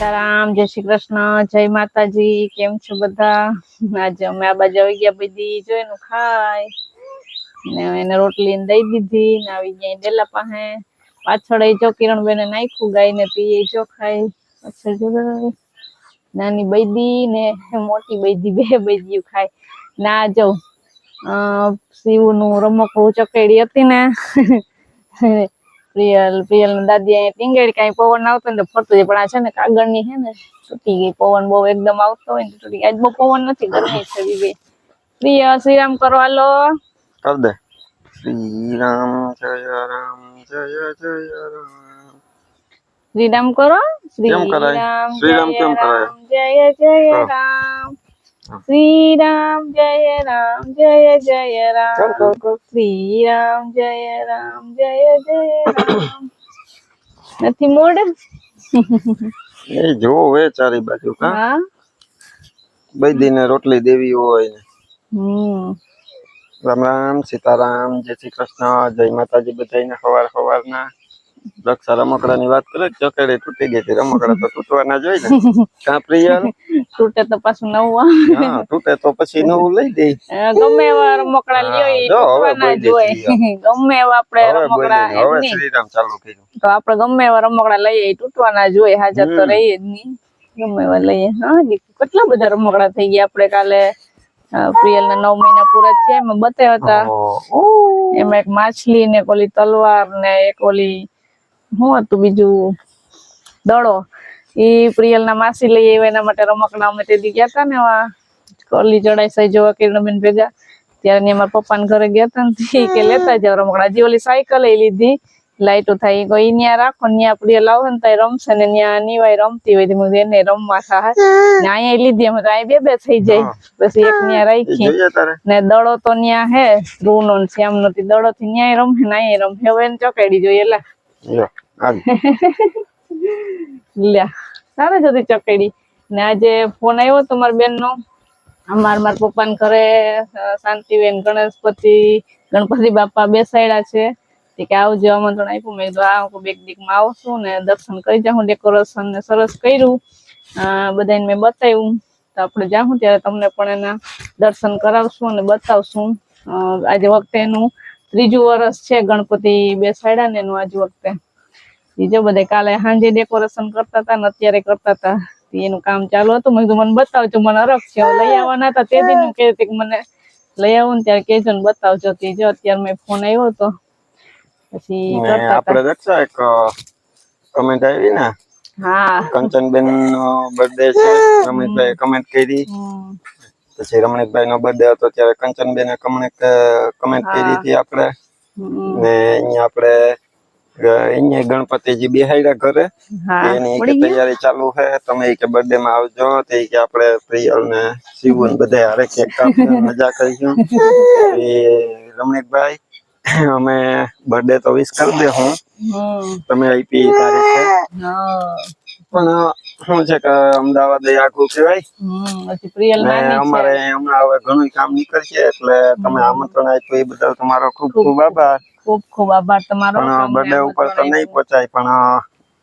સીતારામ, જય શ્રી કૃષ્ણ, જય માતાજી. કેમ છો બધા? આજે અમે આ બાજુ આવી ગયા, બધી જો એનું ખાય ને એને રોટલી દઈ દીધી ને આવી ગયા ડેલા પાસે. પાછળ એ જો કિરણબેને નાખ્યું ગાય ને પીએ જો ખાય. પાછળ જો નાની બૈદી ને મોટી બૈદી, બે બૈદીઓ ખાય. ના જો શિવનું રમકડું ચકેડી હતી ને પ્રિયલ દાદી અહીંયા ટીંગાડી, કઈ પવન આવતો ને તો ફરતું જાય, પણ આ છે ને કાગળની છે ને તૂટી ગઈ. પવન બહુ એકદમ આવતો હોય ને તૂટી ગઈ. આજ બહુ પવન નથી, ગરમી છે. બીબે પ્રિય શ્રીરામ કરો, હાલો કર દે. શ્રીરામ જય રામ જય જય રામ. શ્રીરામ કરો. શ્રીરામ શ્રીરામ કેમ કરાય? જય જય રામ. શ્રીરામ જય રામ જય જય રામ. શ્રીરામ જય રામ જય જય રામ. નથી મૂડ એ જોવે ચારી બાજુ કા હા બૈદીને રોટલી દેવી હોય ને. રામ રામ, સીતારામ, જય શ્રી કૃષ્ણ, જય માતાજી. બધાને સવારના રક્ષા રમકડાની વાત કરે. ચકેડી તૂટી ગઈ હતી, રમકડા તો તૂટવાના જ હોય ને. કા પ્રિયલ? તૂટે તો પાછું નવું. હા, તૂટે તો પછી નવું લઈ દે. ગમે એવા રમકડા લ્યો એ તૂટવાના જ હોય. ગમે એવા આપણે રમકડા હવે શ્રીરામ ચાલુ કર્યું તો આપણે ગમે એવા રમકડા લઈએ એ તૂટવાના જ હોય. હાજર તો રહીએ જ નહીં. ગમે એવા લઈએ. હા, કેટલા બધા રમકડા થઈ ગયા. આપણે કાલે પ્રિયલ ને 9 મહિના પૂરા થયા, એમાં બતાવ્યા હતા. એમાં એક માછલી ને ઓલી તલવાર ને એક ઓલી શું હતું બીજું દડો. એ પ્રિયલ ના માસી લઈ આવ્યા, એના માટે રમકડા અમે તે દી ગયા હતા ને ઓલી ચડાઈ સહી જોવા કિરણબેન ભેગા. ત્યારે અમારા પપ્પા ને ઘરે ગયા હતા ને કે લેતા જાવ રમકડા. હજી ઓલી સાયકલ લીધી, લાઈટો થાય. કોઈ ન્યા રાખો, ન્યા પ્રિયલ આવે ને ત્યાં રમશે ને ન્યા નીવાય રમતી હોય એને રમવા થાય ને. અહીંયા લીધી અમે તો અહીંયા બે થઈ જાય. પછી એક ન્યા રાખી ને દડો તો ન્યા હે રૂનો ને શ્યામ નો. દડો થી ન્યાય રમે ને અહીંયા રમે. હવે એને ચકેડી જોઈએ લે લ્યા સારા જતી ચકેડી. ને આજે ફોન આવ્યો તો મારા બેન નો. મારા પપ્પા ને ઘરે શાંતિબેન ગણપતિ બાપા બેસાડ્યા છે. કે આવજો, આમંત્રણ આપ્યું. મેં કીધું બેગ દીકમાં આવશું ને દર્શન કરી જાઉં. ડેકોરેશન ને સરસ કર્યું, બધાને મેં બતાવ્યું. તો આપણે જાઉં ત્યારે તમને પણ એના દર્શન કરાવશું અને બતાવશું. આજે વખતે એનું 3જું વર્ષ છે ગણપતિ બેસાડ્યા ને એનું. આજ વખતે બીજો બધા કાલે સાંજે ડેકોરેશન કરતા હતા ને અત્યારે કરતા હતા. એનું કામ ચાલુ હતું. મેં કીધું મને બતાવજો, મને અરખ છે. લઈ આવવાના હતા તે દિન કે મને લઈ આવું ને ત્યારે કેજો ને બતાવજો. જો અત્યારે મેં ફોન આવ્યો હતો પછી આપણે રક્ષા એક કમેન્ટ આવી ને. હા, કંચનબેન નો બર્થડે છે. રમેશભાઈ કમેન્ટ કરી. પછી રમણીકભાઈ નો બર્થડે હતો ત્યારે કંચનબેને કમેન્ટ કરી હતી આપણે. ને અહીંયા આપણે ગણપતિજી બેહાડ્યા ઘરે. એની તૈયારી ચાલુ છે. તમે કે બર્થડે માં આવજો. તે કે આપણે પ્રિયલ ને શિવ ને બધા હારે કેક કાપી મજા કરીશું. એ રમણીકભાઈ અમે બર્થડે તો વિશ કરી દે હું. તમે આપી તારીખે. પણ શું છે કે અમદાવાદ આખું કહેવાય. અમારે હમણાં હવે ઘણું કામ નીકળશે એટલે તમે આમંત્રણ આપ્યું એ બદલ તમારો ખૂબ ખૂબ આભાર. ખૂબ ખૂબ આભાર તમારો. પણ બર્થડે ઉપર તો નહીં પહોંચાય, પણ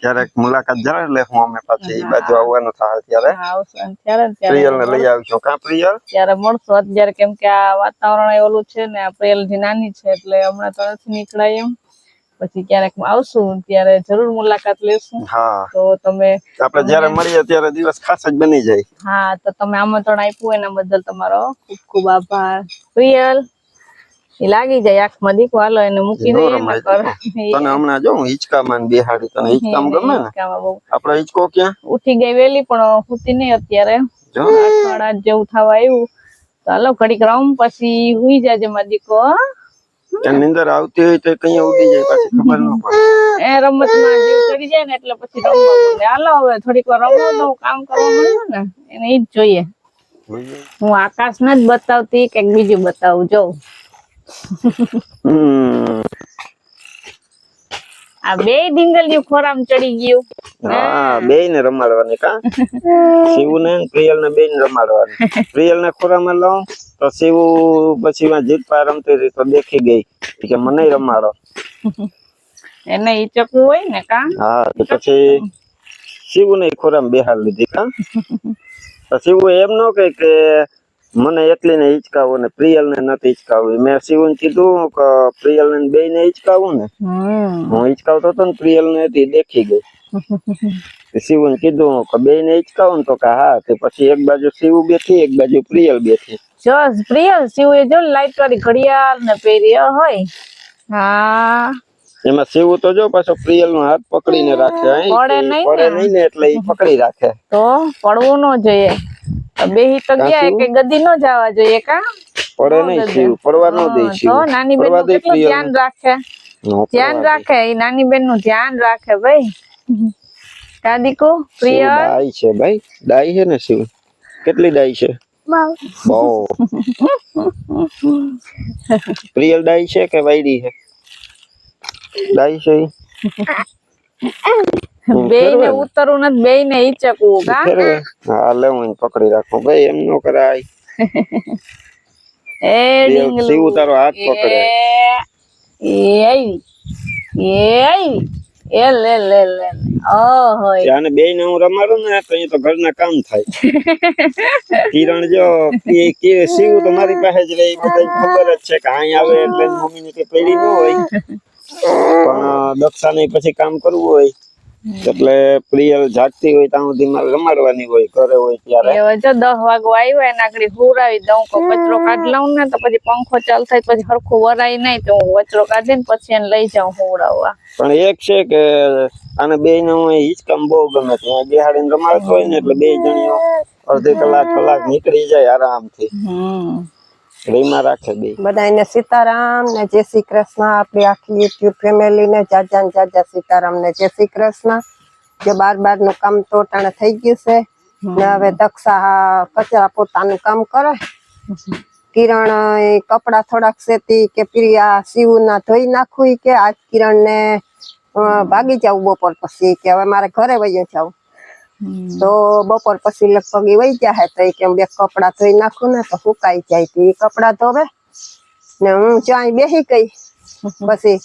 ક્યારેક મુલાકાત જરા લેવું અમે પાછી એ બાજુ આવવાનું થાય ત્યારે પ્રિયલ ને લઈ આવજો. કા પ્રિયલ? ત્યારે મળશો અત્યારે, કેમ કે આ વાતાવરણ ઓલું છે ને. આ પ્રિયલ થી નાની છે એટલે હમણાં તો નથી નીકળાય એમ. પછી ક્યારેક આવશું ત્યારે જરૂર મુલાકાત લેશું. હા, તો તમે આપણે જયારે મળીએ ત્યારે દિવસ ખાસ જ બની જાય. હા, તો તમે આમંત્રણ આપ્યું એના બદલ તમારો ખૂબ ખૂબ આભાર. પ્રિયલ એ લાગી જાય આંખમાં દીકો, હાલો એને મૂકી દઈએ. તને હમણાં જો હિંચકામાં બેહાડી. તને હિંચકામ ગમે ને? આપણો હિંચકો ક્યાં? ઉઠી ગઈ વેલી પણ સુતી નહીં અત્યારે. 8:30 જેવું થવા આવ્યું. તો હાલો ઘડીક રમ પછી હુઈ જાજે મારો દીકો. નીંદર આવતી હોય તો કઈ ઉડી જાય પાછી ખબર ન પડે. એ રમતમાં જીવ ચડી જાય ને એટલે પછી રમવા મળે. હાલો હવે થોડીક વાર રમવા દઉં, કામ કરવા મળ્યું ને એને ઈ જ જોઈએ. હું આકાશ ને જ બતાવતી કે બીજું બતાવું જો. આ બે ઢીંગલિયું ખોરામ ચડી ગયું. હા, બે ને રમાડવાની. કા શિવ ને પ્રિયલ ને બે ને રમાડવાની. પ્રિયલ ને ખોરામાં લઉં તો શિવ પછી જીત પા રમતી રહી તો દેખી ગઈ કે મને રમાડો. એને ઈચકવું હોય ને કા. હા, તો પછી શિવું ને ખોરામ બેહાર લીધી કા તો શિવું એમ નો કે મને એકલી ને હિચકાવો ને પ્રિયલ ને નથી હિચકાવી. મેં શિવું ને કીધું કે પ્રિયલ ને બે ને હિચકાવું ને હું હિચકાવતો હતો ને પ્રિયલ ને દેખી ગઈ. શિવું ને કીધું કે બે ને હિચકાવું ને તો કે હા. તે પછી એક બાજુ શિવું બેઠી એક બાજુ પ્રિયલ બેઠી. જો પ્રિયલ શિવે જો લાઈટ વાળી ઘડિયાળ ને પહેરી હોય. હા એમાં શિવું તો જો પાછો પ્રિયલ નો હાથ પકડીને રાખે. પડે નહીં ને એટલે એ પકડી રાખે. તો પડવું ન જોઈએ. બેહી તો ગયા કે ગદી નો જવા જોઈએ કા. પડે નહીં શિવ પડવા ન દે. તો નાની બેન નું કેટલું ધ્યાન રાખે. એ નાની બેન નું ધ્યાન રાખે ભાઈ. કાદીકો પ્રિયલ ડાઈ છે ભાઈ. ડાઈ છે ને શિવ કેટલી ડાઈ છે. બહુ પ્રિયલ ડાઈ છે કે વાયડી છે. ડાઈ છે બેય ને ઉતરવું નથી બેય ને ઈચકવું કા. હા લે હું પકડી રાખું ભાઈ એમ નો કરાય. એ ડીંગલું શિવ તારો હાથ પકડે. એ લે લે લે ઓહો આને બેય ને હું રમાડું ને તો ઘરના કામ થાય. કિરણ જો કે શિવ તો મારી પાસે જ રહી બધા ખબર જ છે કે અહીં આવે એટલે મમ્મી ની કઈ પડી ન હોય પણ દક્ષા ને પછી કામ કરવું હોય એટલે પ્રિયલ જાગતી હોય ત્યાં સુધી મારે રમાડવાની હોય ઘરે હોય ત્યારે. હવે જો 10 વાગવા આવ્યો એને આગળ હુરાવી દઉં કો કચરો કાઢ લઉં ને તો પછી પંખો ચાલુ થાય પછી હરખું વરાય નહીં તો હું કચરો કાઢીને પછી એને લઈ જાઉં હુરાવવા. પણ એક છે કે આને બે ને હું હિચકામ બહુ ગમે ત્યાં બેહાડીને રમાડતો હોય ને એટલે બે જણીઓ અડધી કલાક નીકળી જાય આરામથી. રીમાં રાખે બે. બધાને સીતારામ ને જય શ્રી કૃષ્ણ. આપણી આખી યુટ્યુબ ફેમિલી ને જાજા સીતારામ ને જય શ્રી કૃષ્ણ. જે બાર નું કામ તો ટાણે થઈ ગયું છે ને હવે દક્ષા કચરા પોતાનું કામ કરે. કિરણ કપડા થોડાક સેતી કે પ્રિયા શિવ ના ધોઈ નાખું કે આજ કિરણ ને ભાગી જાવ બપોર પછી કે હવે મારે ઘરે વયો જાવ તો બપોર પછી લગભગ વહી જાય તો કે બે કપડા ધોઈ નાખું ને તો સુકાઈ જાય તો એ કપડા ધોવે ને હું ચાય બેસી ગઈ. પછી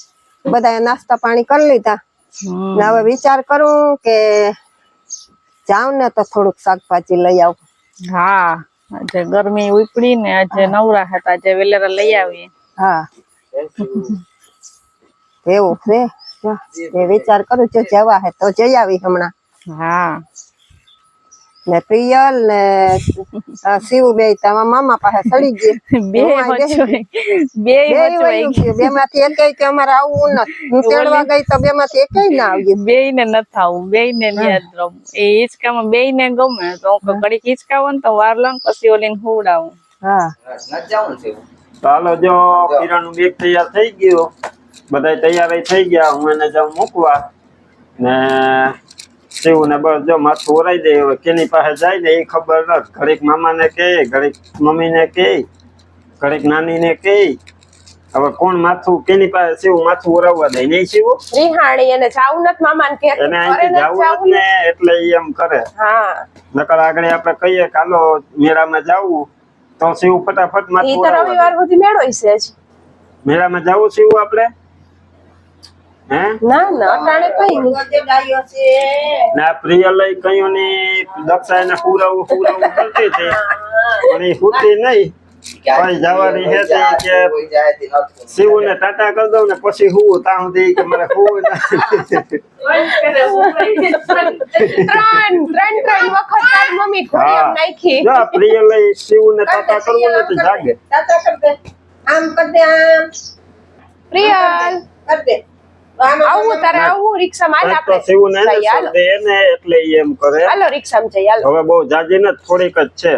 બધા નાસ્તા પાણી કરી લીધા ને હવે વિચાર કરું કે જાવ ને તો થોડુંક શાકભાજી લઈ આવું. હા આજે ગરમી ઉપડી ને આજે નવરા હતા આજે વેલેરા લઈ આવીએ. હા એવું છે વિચાર કરું જો જવા હે તો જઈ આવી હમણાં. હા ને પ્રિયલ ને શિવ બે તમારા મામા પાસે સડી ગઈ. બે માંથી એક કે અમારે આવું નથી. હું તેડવા ગઈ તો બે માંથી એક ના આવ્યું. બે ને નથી આવું બે ને યાદ રમ એ હિચકામાં બે ને ગમે તો ઘડીક હિચકાવો ને તો વાર લઉં પછી ઓલીને હુવડાવું. હા ચાલો જો કિરણ નું બેગ તૈયાર થઈ ગયું બધા તૈયાર થઈ ગયા. હું એને જાઉં મૂકવા ને શિવ ને બસ જો માથું ઓરાઈ દે. હવે કેની પાસે જાય ને એ ખબર નથી. ઘડીક મામા ને કે ઘડીક મમ્મી ને કે ઘડીક નાની ને કે હવે કોણ માથું કેની પાસે શિવ માથું ઓરાવવા દે નહીં. શિવ રિહાણી એને જાવું નથી મામા ને કે એને અહીંથી જાવું ને એટલે એમ કરે. હા નકર આગળ આપણે કહીએ કે હાલો મેળામાં જાવું તો શિવ ફટાફટ માથું ઈ તો રવિવાર સુધી મેળો છે જ. મેળામાં જાવું શિવ આપણે હે ના ના અટાણે કઈ નહીં. ના પ્રિય લઈ કયો ને દક્ષા એને પુરાવું કરતી હતી પણ એ હુતી નહીં. કોઈ જવાની હે કે શિવ ને ટાટા કરી દઉં ને પછી હું ત્યાં સુધી કે મારે હું ત્રણ વખત તારી મમ્મી ઘોડિયામાં નાખી. જો પ્રિય લઈ શિવ ને ટાટા કરવું ને તો જાગે. ટાટા કર દે આમ કર દે આમ પ્રિયલ કર દે. આવું તારે આવું રિક્ષામાં તો શિવ ને દે ને એટલે એમ કરે. હાલો રિક્ષામાં જઈ હાલો. હવે બહુ જાજી ને થોડીક જ છે.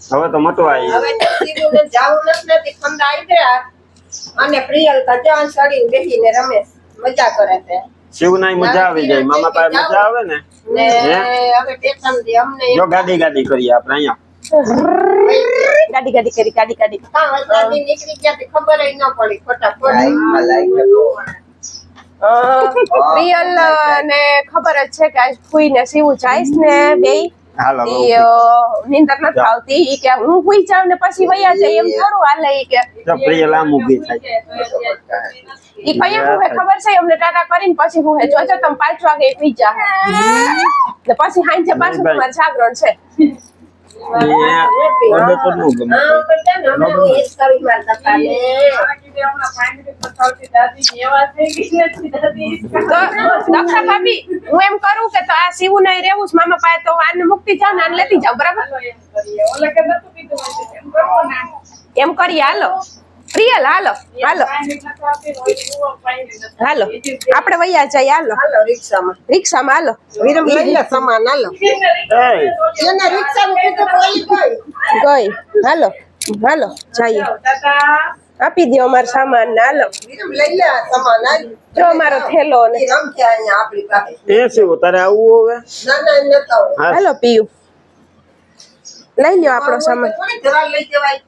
હવે તો મટવા આવી. હવે શિવ ને જાવું નથી ખંડા આવી ગયા અને પ્રિયલ તો જાન સડીને બેહીને રમે મજા કરે છે. શિવ ના મજા આવી જાય મામા પાસે મજા આવે ને. હવે ટેશન દે અમને જો ગાડી કરીએ આપણે અહીંયા ગાડી કરી ગાડી નીકળી ગયા ખબર ન પડી ફટાફટ. પ્રિયલ ને ખબર જ છે કે આજ ફૂઈ ને શિવ જાઈશ ને બે હાલો ઈ નીંદર નથી આવતી ઈ કે હું હુઈ જાઉં ને પછી વયા જાય એમ થોડું હાલે ઈ કે જો પ્રિયલ આમ ઊભી થાય ઈ કઈ હું ખબર છે અમને ટાટા કરીને પછી હું જોજો તમે 5 વાગે પી જા ને પછી હાંજે પાછું તમારે જાગરણ છે બડે તો નું ગમે દક્ષા ભાભી હું એમ કરું કે તો આ સીવું નહીં રહેવું છે મામા પાસે તો આને મુક્તિ જાવ ને આને લેતી જાવ બરાબર એમ કરી હાલો પ્રિયલ હાલો હાલો હાલો આપણે વૈયા જઈએ હાલો રિક્ષામાં હાલો વિરમ લઈ લે સામાન હાલો એને રિક્ષામાં કીધું બોલી ગઈ હાલો હાલો જઈએ આપી દો અમારો સામાન ને હાલો વિરમ લઈ લે સામાન હાલ જો અમારો થેલો ને રમ કે અહીંયા આપણી પાસે એ શું તારે આવું હવે ના નતો હાલો પીયું લઈ લ્યો આપણો સામાન લઈ જવાય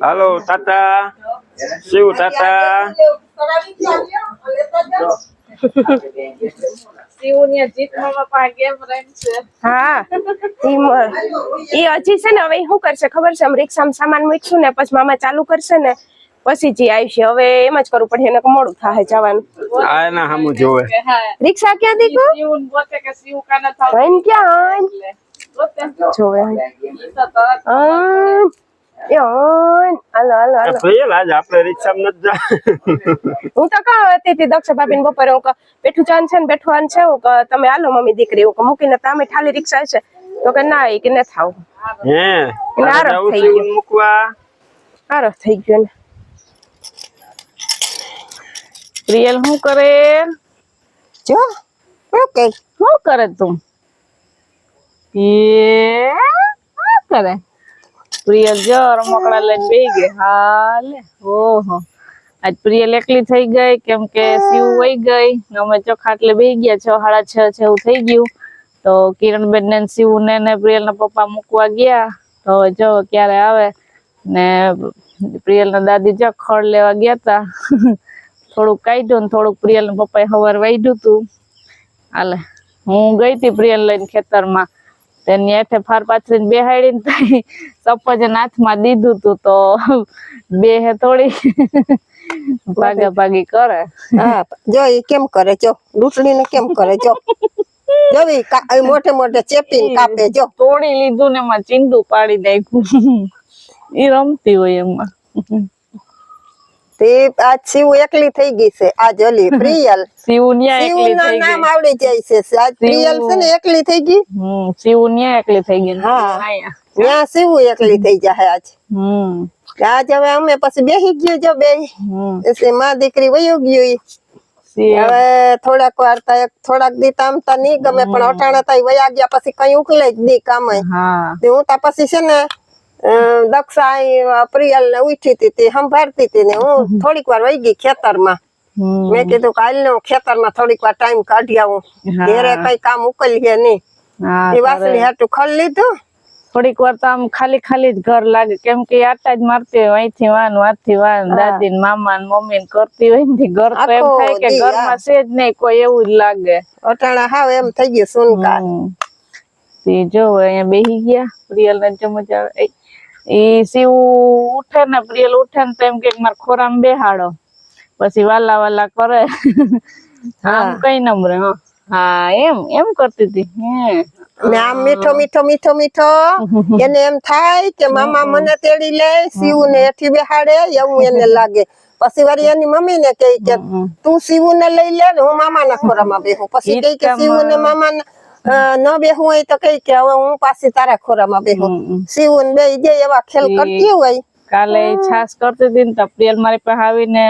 હાલો ટાટા શિવ ટાટા હા ઈ હજી છે ને હવે શું કરશે ખબર છે રિક્ષામાં સામાન મૂકશું ને પછી મામા ચાલુ કરશે ને પછી જી આવશે હવે એમ જ કરવું પડે એને મોડું થાય જવાનું આ એના સામું જોવે રિક્ષા ક્યાં દીકુ ક્યાં જોવે હાલો પ્રિયલ આજ આપણે રિક્ષામાં નથી જા હું તો કહું હતી દક્ષા ભાભી બપોરે હું બેઠું જાન છે ને બેઠવાનું છે હું તમે હાલો મમ્મી દીકરી હું મૂકીને તમે ખાલી રિક્ષા છે તો કે ના એ કે ન થાવ હે આરફ થઈ ગયો મૂકવા આરફ થઈ ગયો ને પ્રિયલ શું કરે જો ઓકે શું કરે તું એ શું કરે પ્રિયલ જો રમકડા લઈને બેહી ગઈ હાલે ઓહો આજ પ્રિયલ એકલી થઈ ગઈ કેમ કે શિવ વહી ગઈ અમે જો ખાટલે બેહી ગયા 6:30 જેવું થઈ ગયું તો કિરણબેન ને શિવ ને પ્રિયલ ના પપ્પા મૂકવા ગયા તો જો ક્યારે આવે ને પ્રિયલ ના દાદી જો ખડ લેવા ગયા તા થોડુંક કાઢ્યું ને થોડુંક પ્રિયલ ના પપ્પાએ હવાર વાઢ્યું તું હાલે હું ગઈ હતી પ્રિયલ લઈને ખેતરમાં તેની હેઠે ફાર પાથરીને બેહાડીને તઈ સફરજન હાથમાં દીધું તું તો બેહે થોડી ભાગાભાગી કરે હા જો એ કેમ કરે જો લૂંટણીને કેમ કરે જો જોવી મોટે મોટે ચેપીને કાપે જો તોડી લીધું ને એમાં ચીંડું પાડી નાખ્યું ઈ રમતી હોય એમાં તે આજ શિવ એકલી થઈ ગઈ છે આજ ઓલી પ્રિયલ શિવન્યા એકલી થઈ ગઈ નામ આવડી જાય છે આજ પ્રિયલ છે ને એકલી થઈ ગઈ શિવન્યા એકલી થઈ ગઈ હા ત્યાં શિવ એકલી થઈ જાય આજ આજ હવે અમે પછી બેસી ગયું જો બે માં દીકરી વયું ગયું હવે થોડાક વાર થોડાક દી તામતા નહીં ગમે પણ અટાણા થાય વયા ગયા પછી કઈ ઉકલે જ નહીં કામ હું તા પછી છે ને દક્ષા પ્રિયલ ને ઉઠી હતી સંભાળતી હતી ને હું થોડીક વાર વહી ગઈ ખેતરમાં મેં કીધું કાલ ને હું ખેતરમાં થોડીક વાર ટાઈમ કાઢી આવું ઘેરે કઈ કામ ઉકલીએ નહીં એ વાસળી હાટું ખલ લીધું થોડીક વાર તો આમ ખાલી ખાલી જ ઘર લાગે કેમ કે આટા જ મારતી હોય અહીંથી વાન વાથી વાન દાદી ને મામા ને મમ્મી ને કરતી હોય ને ઘર તો એમ થાય કે ઘરમાં છે જ નહીં કોઈ એવું જ લાગે અટાણા હાવ એમ થઈ ગયું સુનકાર જો અહીંયા બેહી ગયા પ્રિયલ ને ચમચ આવે ઈ શિવ ઉઠે ને પ્રિયલ ઉઠે ને તો એમ કે મારા ખોરામાં બેહાડો પછી વાલા વાલા કરે આમ કઈ નંબરે હા એમ કરતી હતી ને આમ મીઠો મીઠો મીઠો મીઠો એને એમ થાય કે મામા મને તેડી લે શિવ ને એથી બેહાડે એવું એને લાગે પછી વારી એની મમ્મી ને કહે કે તું શિવ ને લઈ લે ને હું મામા ના ખોરામાં બેહું પછી કહે કે શિવ ને મામા ન બેહું હોય તો કઈ કે હવે હું પાછી તારા ખોરામાં બેહું શિવ ને બે જે એવા ખેલ કરતી હોય કાલે છાસ કરતી હતી ને તો પ્રિયલ મારી પાસે આવીને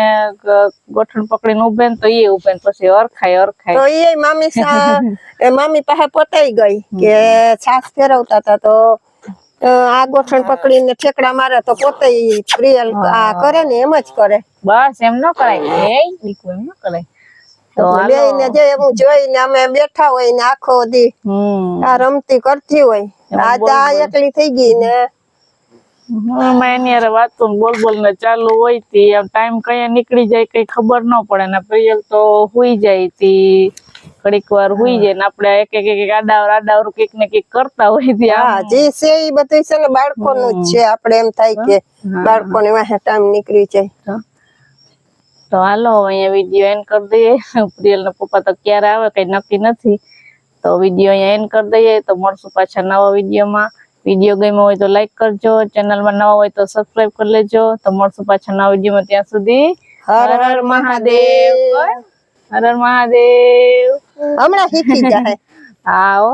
ગોઠણ પકડીને ઉભે ને તો એ ઉભે ને પછી અરખાય તો એ મામી પાસે પતાઈ ગઈ કે છાસ ફેરવતા હતા તો આ ગોઠણ પકડીને ઠેકડા મારે તો પોતે પ્રિયલ આ કરે ને એમ જ કરે બસ એમ ન કરાય એમ ન કરાય બેને જે હું જોઈને અમે બેઠા હોય ને આખો દી આ રમતી કરતી હોય આજે આ એકલી થઈ ગઈ ને એની યાર વાતો બોલ ને ચાલુ હોય તી ટાઈમ કયા નીકળી જાય કઈ ખબર ન પડે ને પ્રિયલ તો હુઈ જાય તી ઘડીક વાર હુઈ જાય ને આપણે એક એક આડાવર કઈક ને કઈક કરતા હોય ત્યાં હા જે છે એ બધું છે ને બાળકોનું જ છે. આપણે એમ થાય કે બાળકોને વાહે ટાઈમ નીકળી જાય. તો હાલો અહીંયા વિડીયો એન્ડ કરી દઈએ. પ્રિયલ ના પપ્પા તો ક્યારે આવે કઈ નક્કી નથી, તો વિડીયો અહીંયા એન્ડ કરી દઈએ. તો મળશું પાછા નવા વિડીયોમાં. વિડીયો ગમ્યો હોય તો લાઈક કરજો, ચેનલમાં નવા હોય તો સબસ્ક્રાઇબ કરી લેજો. તો મળશું પાછા નવા વિડીયોમાં, ત્યાં સુધી હર હર મહાદેવ. હર હર મહાદેવ. હમણાં શીખી જાય. હા.